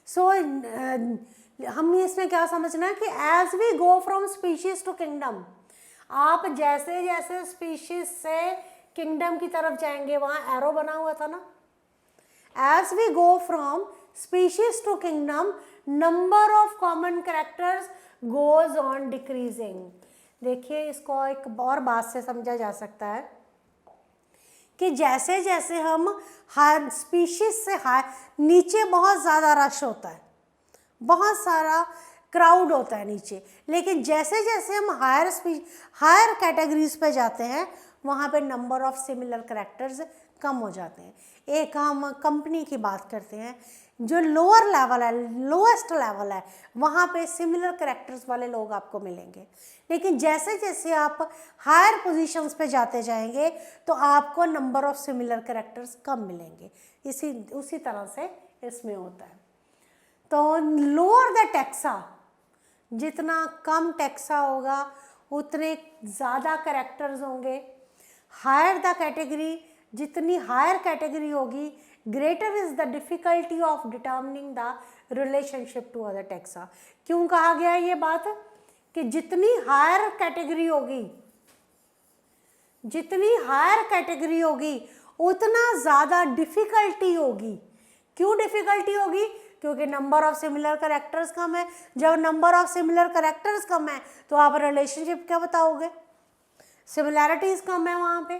सो हम इसमें क्या समझना है कि as we go from species to kingdom, आप जैसे जैसे स्पीशीज से किंगडम की तरफ जाएंगे, वहां एरो बना हुआ था ना, as we go from species to kingdom number of common characters goes on decreasing. देखिए इसको एक और बात से समझा जा सकता है कि जैसे जैसे हम हायर स्पीशीज से नीचे बहुत ज़्यादा रश होता है, बहुत सारा क्राउड होता है नीचे, लेकिन जैसे जैसे हम हायर कैटेगरीज पे जाते हैं वहाँ पे नंबर ऑफ सिमिलर कैरेक्टर्स कम हो जाते हैं। एक हम कंपनी की बात करते हैं, जो लोअर लेवल है, लोएस्ट लेवल है, वहाँ पे सिमिलर कैरेक्टर्स वाले लोग आपको मिलेंगे। लेकिन जैसे जैसे आप हायर पोजीशंस पे जाते जाएंगे तो आपको नंबर ऑफ सिमिलर कैरेक्टर्स कम मिलेंगे। उसी तरह से इसमें होता है। तो लोअर द टैक्सा, जितना कम टैक्सा होगा उतने ज़्यादा कैरेक्टर्स होंगे। हायर द कैटेगरी, जितनी हायर कैटेगरी होगी, greater is the difficulty of determining the relationship to other taxa. क्यों कहा गया है ये बात कि जितनी हायर कैटेगरी होगी, जितनी हायर कैटेगरी होगी उतना ज़्यादा डिफ़िकल्टी होगी। क्यों डिफ़िकल्टी होगी? क्योंकि नंबर ऑफ सिमिलर कैरेक्टर्स कम है। जब नंबर ऑफ सिमिलर कैरेक्टर्स कम है तो आप रिलेशनशिप क्या बताओगे? सिमिलैरिटीज कम है वहाँ पे।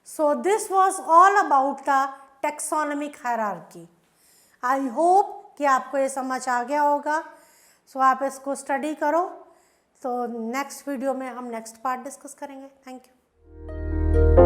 So this was all about the taxonomic hierarchy. I hope कि आपको ये समझ आ गया होगा। सो आप इसको स्टडी करो। तो नेक्स्ट वीडियो में हम नेक्स्ट पार्ट डिस्कस करेंगे। Thank you.